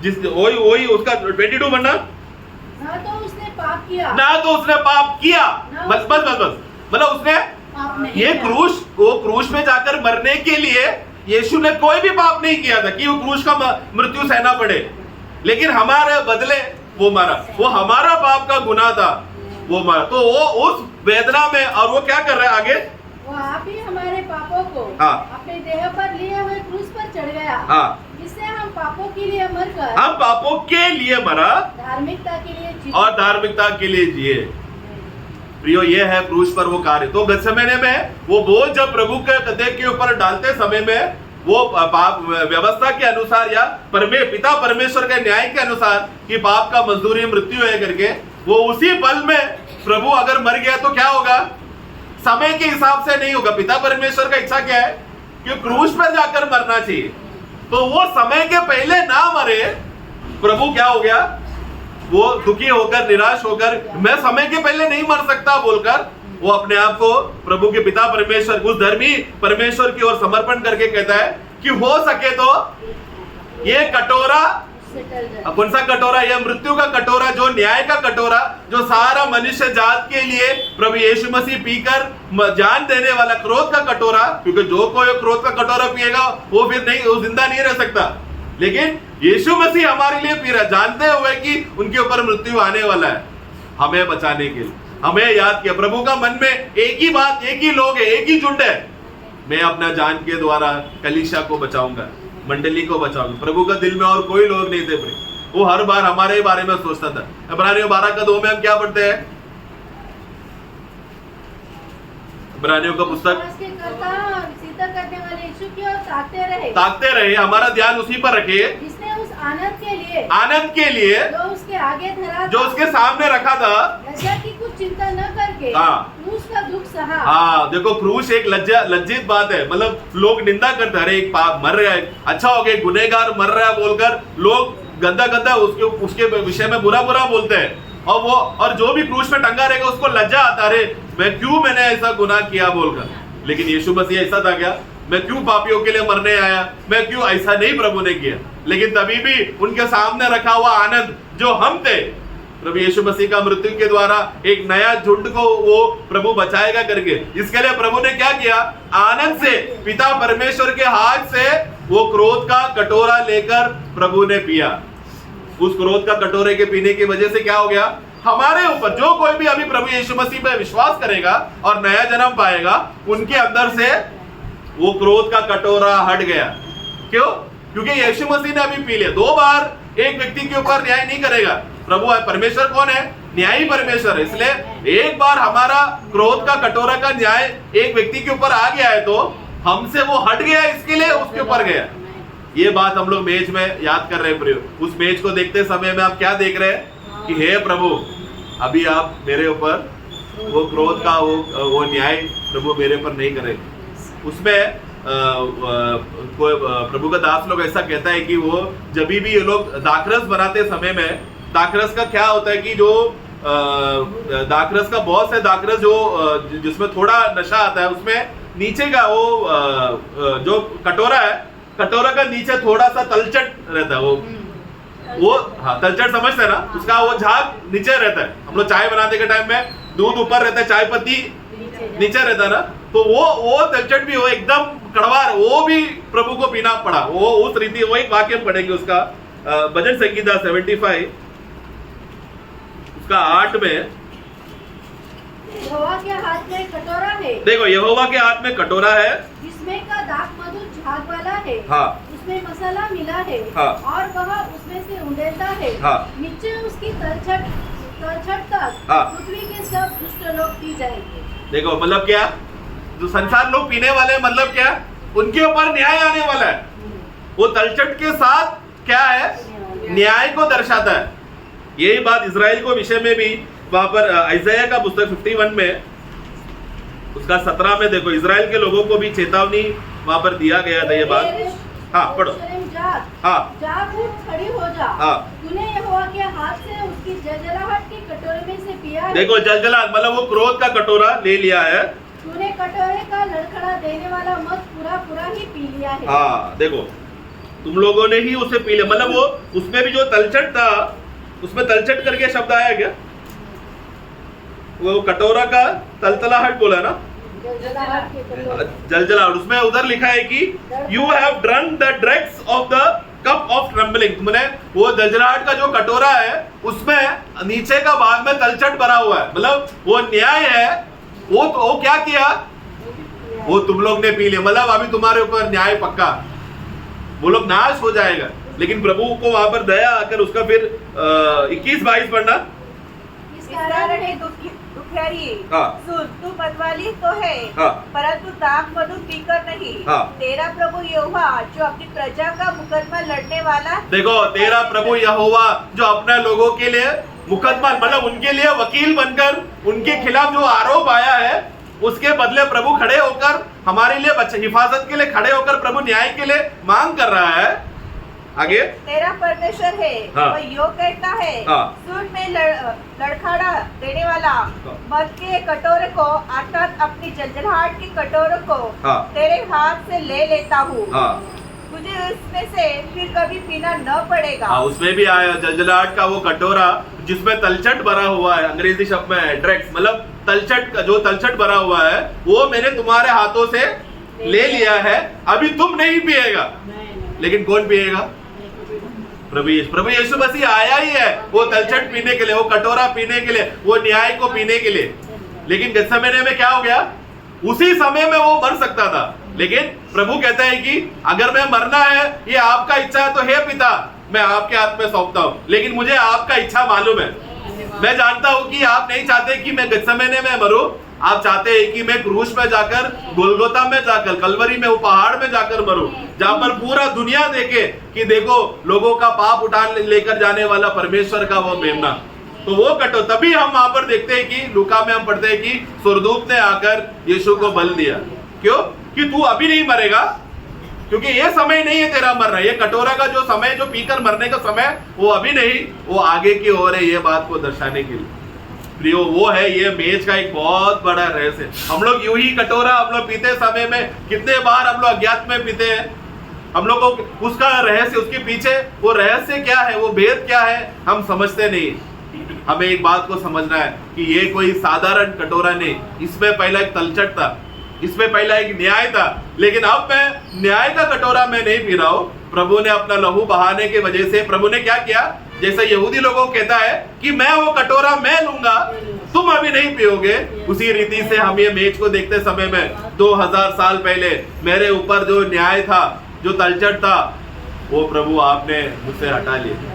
वही उसका 22 बनना। न तो उसने पाप किया, ना तो उसने पाप किया। ना बस बस बस बस, मतलब उसने पाप नहीं ये किया। वो क्रूस में जाकर मरने के लिए यीशु ने कोई भी पाप नहीं किया था कि वो क्रूस का मृत्यु सहना पड़े, लेकिन हमारे बदले वो मरा। वो हमारा पाप का गुनाह था, वो मरा। तो वो उस वेदना में, और वो क्या कर रहा है आगे, वो आप ही हमारे पापों को हाँ। अपने देह पर लिए हुए क्रूस पर चढ़ गया, हाँ, जिससे हम पापों के लिए मरकर हम पापों के लिए मरा धार्मिकता के लिए जी। और धार्मिकता के लिए जिए। प्रियो, ये है क्रूस पर वो कार्य। तो गत्सेमने में वो बोझ जब प्रभु के कंधे के ऊपर डालते समय में, वो पाप व्यवस्था के अनुसार या पिता परमेश्वर के न्याय के अनुसार कि पाप का मजदूरी मृत्यु है करके, वो उसी पल में प्रभु अगर मर गया तो क्या होगा, समय के हिसाब से नहीं होगा। पिता परमेश्वर का इच्छा क्या है कि क्रूस पर जाकर मरना चाहिए, तो वो समय के पहले ना मरे। प्रभु क्या हो गया, वो दुखी होकर निराश होकर मैं समय के पहले नहीं मर सकता बोलकर वो अपने आप को प्रभु के पिता परमेश्वर, उस धर्मी परमेश्वर की ओर समर्पण करके कहता है कि हो सके तो ये कटोरा, कौन सा कटोरा, यह मृत्यु का कटोरा, जो न्याय का कटोरा, जो सारा मनुष्य जात के लिए प्रभु यीशु मसीह पीकर जान देने वाला क्रोध का कटोरा, क्योंकि जो कोई क्रोध का कटोरा पिएगा वो फिर नहीं, वो जिंदा नहीं रह सकता। लेकिन यीशु मसीह हमारे लिए पी रहा, जानते हुए कि उनके ऊपर मृत्यु आने वाला है, हमें बचाने के लिए। हमें याद किया, प्रभु का मन में एक ही बात, एक ही लोग है, एक ही झुंड है, मैं अपना जान के द्वारा कलीसिया को बचाऊंगा, मंडली को बचाऊंगा। प्रभु का दिल में और कोई लोग नहीं थे, वो हर बार हमारे बारे में सोचता था। इब्रानियों 12:2 में हम क्या पढ़ते हैं, इब्रानियों का पुस्तक, करने वाले यीशु की ओर ताकते रहे, हमारा ध्यान उसी पर रखिए जिसने उस आनंद के लिए जो उसके आगे धरा, जो उसके सामने रखा था, लज्जा की कुछ चिंता न करके हाँ। क्रूस का दुख सहा। हाँ, देखो क्रूस एक लज्जित बात है। मतलब लोग निंदा करते, अरे एक पाप मर रहा है, अच्छा हो गया, गुनहगार मर रहा है बोलकर लोग गंदा उसके विषय में बुरा बोलते हैं। और जो भी क्रूस में टंगा रहेगा उसको लज्जा आता, अरे मैंने ऐसा गुनाह किया बोलकर। लेकिन यीशु मसीह ऐसा था क्या, मैं क्यों पापियों के लिए मरने आया, मैं क्यों, ऐसा नहीं प्रभु ने किया। लेकिन तभी भी उनके सामने रखा हुआ आनंद जो हम थे, प्रभु यीशु मसीह का मृत्यु के द्वारा एक नया झुंड को वो प्रभु बचाएगा करके, इसके लिए प्रभु ने क्या किया, आनंद से पिता परमेश्वर के हाथ से वो क्रोध का कटोरा लेकर प्रभु ने पिया। उस क्रोध का कटोरे के पीने की वजह से क्या हो गया, हमारे ऊपर जो कोई भी अभी प्रभु यीशु मसीह पे विश्वास करेगा और नया जन्म पाएगा, उनके अंदर से वो क्रोध का कटोरा हट गया। क्यों? क्योंकि यीशु मसीह ने अभी पी लिया। 2 बार एक व्यक्ति के ऊपर न्याय नहीं करेगा। प्रभु परमेश्वर कौन है, न्यायी परमेश्वर है। इसलिए एक बार हमारा क्रोध का कटोरा का न्याय एक व्यक्ति के ऊपर आ गया है तो हमसे वो हट गया, इसके लिए उसके ऊपर गया। ये बात हम लोग मेज में याद कर रहे हैं प्रियो। उस मेज को देखते समय में आप क्या देख रहे हैं कि हे प्रभु, अभी आप मेरे ऊपर वो क्रोध का वो न्याय प्रभु मेरे ऊपर नहीं करेंगे। उसमें प्रभु का दास लोग ऐसा कहता है कि वो जब भी ये लोग दाखरस बनाते समय में, दाखरस का क्या होता है कि जो दाखरस का बहुत से दाखरस जो जिसमें थोड़ा नशा आता है, उसमें नीचे का वो जो कटोरा है, कटोरा का नीचे थोड़ा सा तलचट रहता है, वो हाँ तलचट समझते हैं ना, उसका वो झाग नीचे रहता है। हम लोग चाय बनाने के टाइम में दूध ऊपर रहता है, चाय पत्ती नीचे रहता है ना, तो वो तलचट भी हो एकदम कड़वार, वो भी प्रभु को पीना पड़ा। वो उस रीति, वो एक वाक्य पढ़ेंगे उसका, भजन संगीता 75 उसका 8 में, यहोवा के हाथ में कटोरा है। देखो यहोवा के हाथ में कटोरा है, जिसमें का दाख मधुर झाग वाला है। हाँ। उसमें मसाला मिला है। हाँ। और वह उसमें से उंडेलता है। हाँ। नीचे उसकी तलछट तक हाँ। पृथ्वी के सब दुष्ट लोग पी जाएंगे। देखो मतलब क्या, जो संसार लोग पीने वाले, मतलब क्या, उनके ऊपर न्याय आने वाला है। वो तलछट के साथ क्या है, न्याय को दर्शाता है। यही बात इजराइल को विषय में भी वहां पर आइज़ाया का पुस्तक 51 में उसका 17 में देखो, इजराइल के लोगों को भी चेतावनी वहां पर दिया गया था। ये बात हाँ पढ़ो, हाँ जाग उठ, खड़ी हो जा। हाँ। तूने यहोवा के हाथ से उसकी जलजलाहट के कटोरे में से पिया है। देखो जलजलाहट मतलब वो क्रोध का कटोरा ले लिया है। तूने कटोरे का लड़खड़ा देने वाला मत पूरा ही पी लिया है। हाँ देखो, तुम लोगों ने ही उसे पी लिया, मतलब वो उसमें भी जो तलछट था, उसमें तलछट करके शब्द आया क्या, वो कटोरा का तलतलाहट बोला ना, जलजलाहट के कटोरे। जलजलाहट, उसमें उधर लिखा है कि you have drunk the drugs of the cup of trembling, तुमने वो जलजलाहट का जो कटोरा है उसमें नीचे का भाग में तलछट भरा हुआ है, मतलब वो न्याय है, वो क्या किया, वो तुम लोग ने पी लिया, मतलब अभी तुम्हारे ऊपर न्याय पक्का, वो लोग नाश हो जाएगा। लेकिन प्रभु को वहां पर दया आकर उसका फिर 21-22 पढ़ना। इस इस कारण कारण है है दुखियारी, हाँ। सुन तू मतवाली तो है, हाँ। परंतु दाख मधु पीकर नहीं। हाँ। तेरा प्रभु यहोवा जो अपनी प्रजा का मुकदमा लड़ने वाला, देखो तेरा प्रभु यहोवा जो अपने लोगों के लिए मुकदमा, मतलब उनके लिए वकील बनकर उनके खिलाफ जो आरोप आया है उसके बदले प्रभु खड़े होकर हमारे लिए हिफाजत के लिए खड़े होकर प्रभु न्याय के लिए मांग कर रहा है। आगे, तेरा परमेश्वर है, हाँ। वह यो कहता है, हाँ। सुन मैं लड़खड़ा देने वाला मद के कटोरे को अर्थात अपनी जलजलाहट के कटोरे को हाँ। तेरे हाथ से ले लेता हूँ, हाँ तुझे उसमें से फिर कभी पीना न पड़ेगा। हाँ, उसमें भी आया जलजलाहट का वो कटोरा जिसमें तलछट भरा हुआ है, अंग्रेजी शब्द में है ड्रग्स, मतलब तलछट का जो तलछट भरा हुआ है वो मैंने तुम्हारे हाथों से ले लिया है, अभी तुम नहीं पिएगा, लेकिन कौन पिएगा, प्रभु यीशु मसीह आया ही है वो तलछट पीने के लिए, वो कटोरा पीने के लिए, वो न्याय को पीने के लिए। लेकिन गत्सेमने में क्या हो गया, उसी समय में वो मर सकता था, लेकिन प्रभु कहता है कि अगर मैं मरना है, ये आपका इच्छा है तो हे पिता मैं आपके हाथ में सौंपता हूँ, लेकिन मुझे आपका इच्छा मालूम है, मैं जानता हूँ कि आप नहीं चाहते कि मैं गत्सेमने में मरूं, आप चाहते हैं कि मैं क्रूस में जाकर, गोलगोता में जाकर, कलवरी में वो पहाड़ में जाकर मरूं, जहां पर पूरा दुनिया देखे कि देखो लोगों का पाप उठा लेकर जाने वाला परमेश्वर का वो मेमना। तो वो कटो, तभी हम वहां पर देखते हैं कि लूका में हम पढ़ते हैं कि स्वर्गदूत ने आकर यीशु को बल दिया, क्यों, कि तू अभी नहीं मरेगा, क्योंकि ये समय नहीं है तेरा मरना, ये कटोरा का जो समय, जो पीकर मरने का समय वो अभी नहीं, वो आगे की ओर है, ये बात को दर्शाने के लिए। प्रियो वो है ये मेज का एक बहुत बड़ा रहस्य। हम लोग यूं ही कटोरा हम लोग पीते समय में कितने बार हम लोग अज्ञात में पीते हैं, हम लोग को उसका रहस्य, उसके पीछे वो रहस्य क्या है, वो भेद क्या है, हम समझते नहीं। हमें एक बात को समझना है कि ये कोई साधारण कटोरा नहीं, इसमें पहला एक तलछट था, इसमें पहला एक न्याय था, लेकिन अब मैं न्याय का कटोरा मैं नहीं पी रहा हूं। प्रभु ने अपना लहू बहाने की वजह से प्रभु ने क्या किया, जैसे यहूदी लोगों को कहता है कि मैं वो कटोरा मैं लूंगा, तुम अभी नहीं पियोगे, उसी रीति से हम ये मेज को देखते समय में 2000 साल पहले मेरे ऊपर जो न्याय था, जो तलछट था, वो प्रभु आपने मुझसे हटा लिया।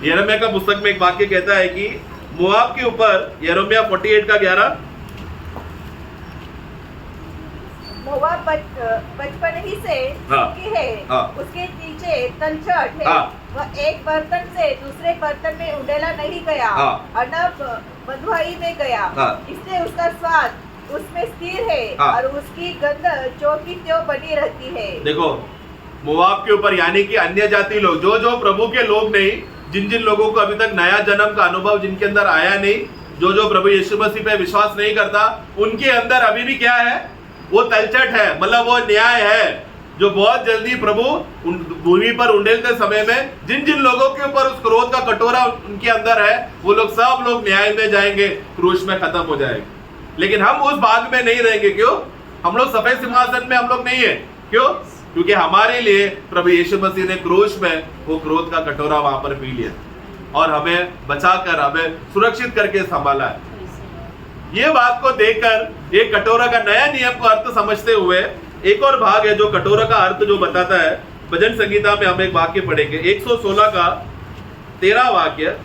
यिर्मयाह का पुस्तक में एक वाक्य कहता है कि मोआब के ऊपर, यिर्मयाह 48:11, मोआब बचपन ही से सूखी है, उसके नीचे तलछट है, वह एक बर्तन से दूसरे बर्तन में उंडेला नहीं गया, अनब बंधुआई में गया, इसलिए उसका स्वाद उसमें स्थिर है और उसकी गंध जो की त्यों बनी रहती है। देखो मोआब के ऊपर, यानी कि अन्य जाति लोग, जो प्रभु के लोग नहीं, जिन लोगों को अभी तक नया जन्म का अनुभव जिनके अंदर आया नहीं, जो प्रभु यीशु मसीह पे विश्वास नहीं करता, उनके अंदर अभी भी क्या है, वो तलछट है, मतलब वो न्याय है, जो बहुत जल्दी प्रभु भूमि पर उंडेलते समय में जिन लोगों के ऊपर उस क्रोध का कटोरा उनके अंदर है, वो लोग सब लोग न्याय में जाएंगे, क्रूस में खत्म हो जाएंगे। लेकिन हम उस भाग में नहीं रहेंगे, क्यों, हम लोग सफेद सिंहासन में हम लोग नहीं है, क्यों, क्योंकि हमारे लिए प्रभु यीशु मसीह ने क्रूस में वो क्रोध का कटोरा वहां पर पी लिया और हमें बचाकर, हमें सुरक्षित करके संभाला है। ये बात को देखकर ये कटोरा का नया नियम को अर्थ समझते हुए एक और भाग है जो कटोरा का अर्थ जो बताता है। भजन संगीता में हम एक वाक्य पढ़ेंगे, 116 का 13 वाक्य,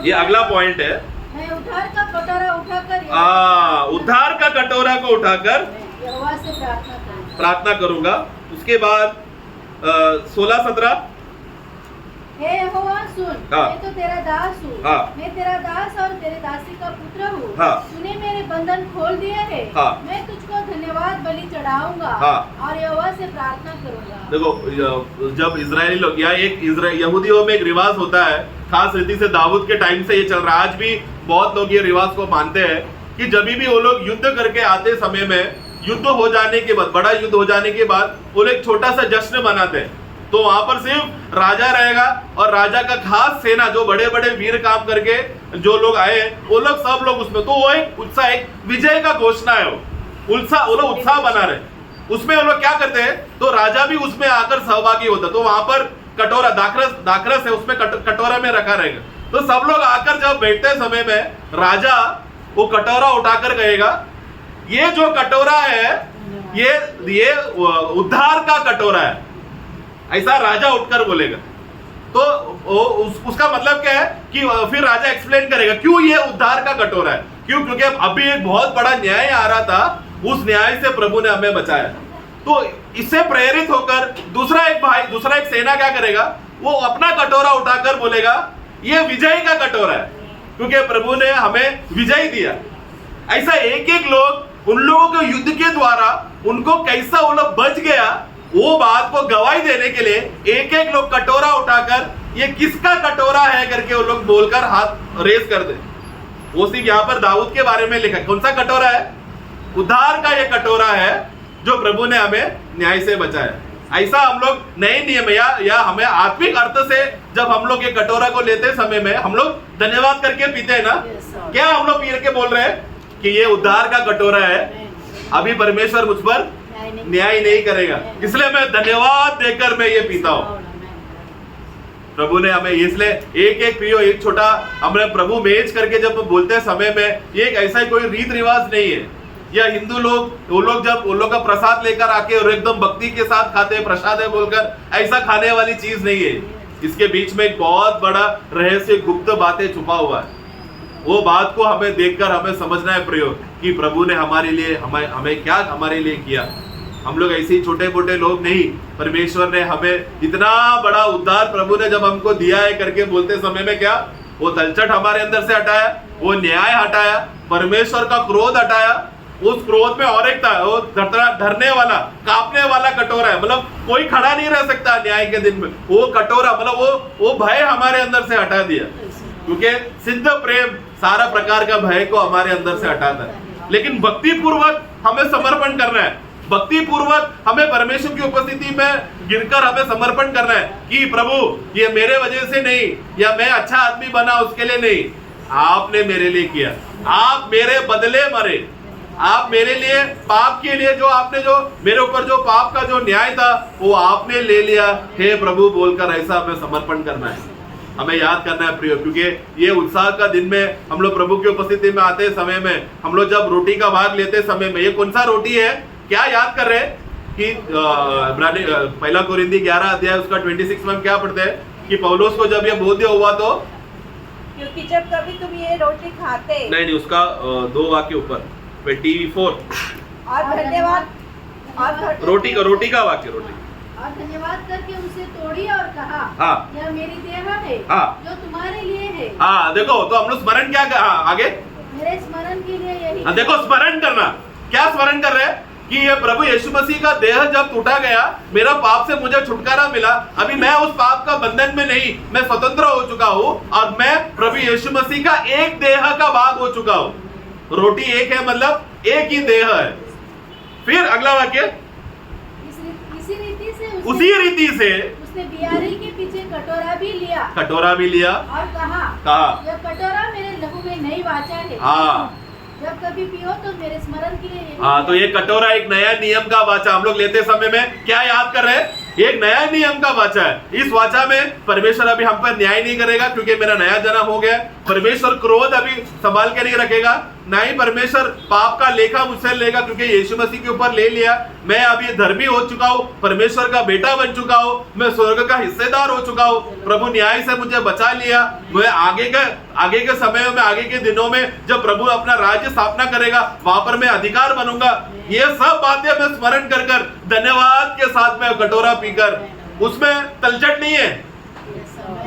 ये अगला पॉइंट है। मैं उद्धार का कटोरा उठाकर, उद्धार का कटोरा को उठाकर यहोवा से प्रार्थना करूंगा। उसके बाद 16-17, हे यहोवा सुन, मैं तो तेरा दास हूँ, मैं तेरा दास और तेरे दासी का पुत्र हूँ, तूने मेरे बंधन खोल दिए हैं, मैं तुझको धन्यवाद बलि चढ़ाऊंगा और यहोवा से प्रार्थना करूंगा। देखो जब इजरायली लोग या एक यहूदियों में एक रिवाज होता है, खास रीति से दाऊद के टाइम से ये चल रहा है, आज भी बहुत लोग ये रिवाज को मानते हैं कि जब भी वो लोग युद्ध करके आते समय में, युद्ध हो जाने के बाद, बड़ा युद्ध हो जाने के बाद वो लोग एक छोटा सा जश्न मनाते हैं, तो वहां पर सिर्फ राजा रहेगा और राजा का खास सेना, जो बड़े बड़े वीर काम करके जो लोग आए वो लोग सब लोग उसमें, तो वो एक उत्साह, एक विजय का घोषणा है, वो लोग उत्साह बना रहे। उसमें वो लोग क्या करते हैं, तो राजा भी उसमें आकर सहभागी होता, तो वहां पर कटोरा, दाखरस है, उसमें कटोरा में रखा रहेगा। तो सब लोग आकर जब बैठते समय में राजा वो कटोरा उठाकर कहेगा, ये जो कटोरा है ये उद्धार का कटोरा है, ऐसा राजा उठकर बोलेगा। तो उसका मतलब क्या है कि फिर राजा एक्सप्लेन करेगा क्यों ये उद्धार का कटोरा है, क्यों, क्योंकि अभी एक बहुत बड़ा न्याय आ रहा था, उस न्याय से प्रभु ने हमें बचाया। तो इससे प्रेरित होकर दूसरा एक सेना क्या करेगा, वो अपना कटोरा उठाकर बोलेगा ये विजय का कटोरा है, क्योंकि प्रभु ने हमें विजय दिया। ऐसा एक एक लोग, उन लोगों के युद्ध के द्वारा उनको कैसा वो लोग बच गया, वो बात को गवाही देने के लिए एक एक लोग कटोरा उठाकर ये किसका कटोरा है करके वो लोग बोलकर हाथ रेस कर दे। वो सिर्फ यहाँ पर दाऊद के बारे में लिखा, कौन सा कटोरा है, उद्धार का ये कटोरा है जो प्रभु ने हमें न्याय से बचाया। ऐसा हम लोग नए नियम या हमें आत्मिक अर्थ से जब हम लोग ये कटोरा को लेते समय में हम लोग धन्यवाद करके पीते हैं ना, क्या हम लोग पी के बोल रहे हैं कि ये उद्धार का कटोरा है, अभी परमेश्वर मुझ पर न्याय नहीं करेगा, इसलिए मैं धन्यवाद देकर मैं ये पीता हूं। प्रभु ने हमें, इसलिए एक एक पियो, एक छोटा, हमने प्रभु मेज करके जब बोलते समय में ये ऐसा कोई रीत रिवाज नहीं है, या हिंदू लोग वो लोग का प्रसाद लेकर आके और एकदम भक्ति के साथ खाते हैं, प्रसाद है बोलकर, ऐसा खाने वाली चीज नहीं है। इसके बीच में एक बहुत बड़ा रहस्य, गुप्त बातें छुपा हुआ है। वो बात को हमें देखकर हमें समझना है प्रयोग कि प्रभु ने हमारे लिए हमें क्या हमारे लिए किया। हम लोग ऐसे ही छोटे मोटे लोग नहीं, परमेश्वर ने हमें इतना बड़ा उद्धार प्रभु ने जब हमको दिया है करके बोलते समय में क्या, वो तलछट हमारे अंदर से हटाया, वो न्याय हटाया, परमेश्वर का क्रोध हटाया। उस क्रोध में और एक था, वो धरने वाला, कांपने वाला कटोरा है, मतलब कोई खड़ा नहीं रह सकता न्याय के दिन में। वो कटोरा मतलब वो भय हमारे अंदर से हटा दिया, क्योंकि सिद्ध प्रेम सारा प्रकार का भय को हमारे अंदर से हटाता है। लेकिन भक्ति पूर्वक हमें समर्पण करना है, भक्ति पूर्वक हमें परमेश्वर की उपस्थिति में गिरकर हमें समर्पण करना है कि प्रभु ये मेरे वजह से नहीं, या मैं अच्छा आदमी बना उसके लिए नहीं, आपने मेरे लिए किया, आप मेरे बदले मरे, आप मेरे लिए पाप के लिए जो मेरे ऊपर जो पाप का जो न्याय था वो आपने ले लिया, हे प्रभु बोलकर ऐसा हमें समर्पण करना है, हमें याद करना है प्रियो। क्योंकि ये उत्साह का दिन में हम लोग प्रभु की उपस्थिति में आते समय में, हम लोग जब रोटी का भाग लेते समय में, ये कौन सा रोटी है, क्या याद कर रहे हैं कि पहला कोरिन्थी 11 अध्याय उसका 26 में हम क्या पढ़ते हैं कि पौलुस को जब ये बोध हुआ तो, क्योंकि जब कभी तुम ये रोटी खाते, नहीं उसका 2 वाक्य ऊपर 24, और धन्यवाद रोटी का वाक्य, रोटी और धन्यवाद करके उसे तोड़ी और कहा, हाँ, यह मेरी देह है, हाँ, जो तुम्हारे लिए है। हाँ देखो, तो हम लोग स्मरण क्या कर, आगे मेरे स्मरण के लिए यही, हाँ देखो स्मरण करना, क्या स्मरण कर रहे हैं कि ये प्रभु यीशु मसीह का देह जब टूटा गया, मेरा पाप से मुझे छुटकारा मिला, अभी मैं उस पाप का बंधन में नहीं, मैं स्वतंत्र हो चुका हूँ और मैं प्रभु यीशु मसीह का एक देह का भाग हो चुका हूँ। रोटी एक है मतलब एक ही देह है। फिर अगला वाक्य, उसी रीति से उसने बियारी के पीछे कटोरा भी लिया और कहा यह कटोरा मेरे लहू में नई वाचा है, हाँ, जब कभी पियो तो मेरे स्मरण के लिए। हाँ, तो ये कटोरा एक नया नियम का वाचा, हम लोग लेते समय में क्या याद कर रहे हैं, एक नया नियम का वाचा है। इस वाचा में परमेश्वर अभी हम पर न्याय नहीं करेगा, क्योंकि मेरा नया जन्म हो गया। परमेश्वर क्रोध अभी संभाल के नहीं रखेगा, ना ही परमेश्वर पाप का लेखा मुझसे लेगा, क्योंकि यीशु मसीह के ऊपर ले लिया। मैं अभी धर्मी हो चुका हूँ, परमेश्वर का बेटा बन चुका हूँ, मैं स्वर्ग का हिस्सेदार हो चुका हूँ, प्रभु न्याय से मुझे बचा लिया। मैं आगे के समय में, आगे के दिनों में जब प्रभु अपना राज्य स्थापना करेगा, वहां पर मैं अधिकार बनूंगा। ये सब बातें मैं स्मरण कर धन्यवाद के साथ में कटोरा पीकर, उसमें तलछट नहीं है,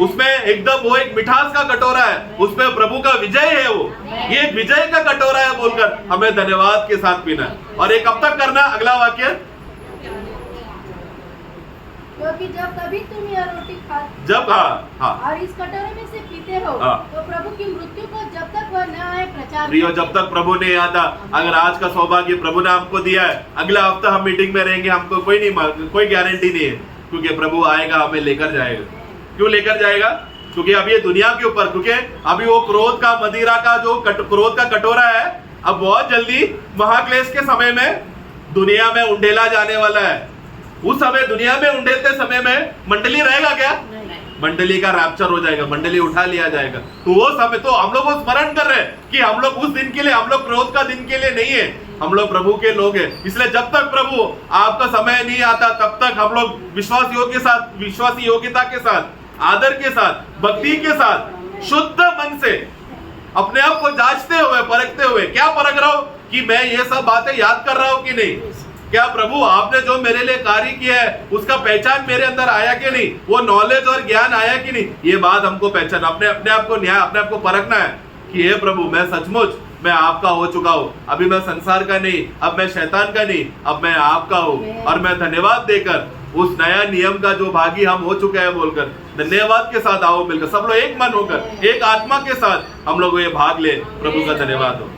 उसमें एकदम वो एक मिठास का कटोरा है, उसमें प्रभु का विजय है, वो ये एक विजय का कटोरा है बोलकर हमें धन्यवाद के साथ पीना है। और ये कब तक करना, अगला वाक्य, क्योंकि जब कभी तुम यह रोटी जब हाँ और इस कटोरे में से पीते हो, तो प्रभु की मृत्यु को जब तक वह न आए प्रचार प्रियो, जब तक प्रभु ने आता। अगर आज का सौभाग्य प्रभु ने हमको दिया है, अगला हफ्ता हम मीटिंग में रहेंगे, हमको कोई गारंटी नहीं है। क्योंकि प्रभु आएगा, हमें लेकर जाएगा। क्यों लेकर जाएगा? क्योंकि अभी ये दुनिया के ऊपर, क्योंकि अभी वो क्रोध का मदिरा का जो क्रोध का कटोरा है, अब बहुत जल्दी महाक्लेश के समय में दुनिया में उंडेला जाने वाला है। उस समय दुनिया में उंडेलते समय में मंडली रहेगा क्या? मंडली का रैप्चर हो जाएगा, मंडली उठा लिया जाएगा। तो वो समय तो हम लोग स्मरण कर रहे हैं कि हम लोग उस दिन के लिए, हम लोग क्रोध का दिन के लिए नहीं है, हम लोग प्रभु के लोग हैं। इसलिए जब तक प्रभु आपका समय नहीं आता तब तक हम लोग विश्वासी योग्यता के साथ, आदर के साथ, भक्ति के साथ, शुद्ध मन से अपने आप को जांचते हुए, परखते हुए, क्या परख रहा हूं कि मैं ये सब बातें याद कर रहा हूं कि नहीं, क्या प्रभु आपने जो मेरे लिए कार्य किया है उसका पहचान मेरे अंदर आया कि नहीं, वो नॉलेज और ज्ञान आया कि नहीं, ये बात हमको पहचान, अपने आप को न्याय, अपने आप को परखना है कि हे प्रभु मैं सचमुच मैं आपका हो चुका हूँ, अभी मैं संसार का नहीं, अब मैं शैतान का नहीं, अब मैं आपका हूँ। और मैं धन्यवाद देकर उस नया नियम का जो भागी हम हो चुके हैं बोलकर धन्यवाद के साथ आओ मिलकर सब लोग एक मन होकर, एक आत्मा के साथ हम लोग ये भाग ले। प्रभु का धन्यवाद हो।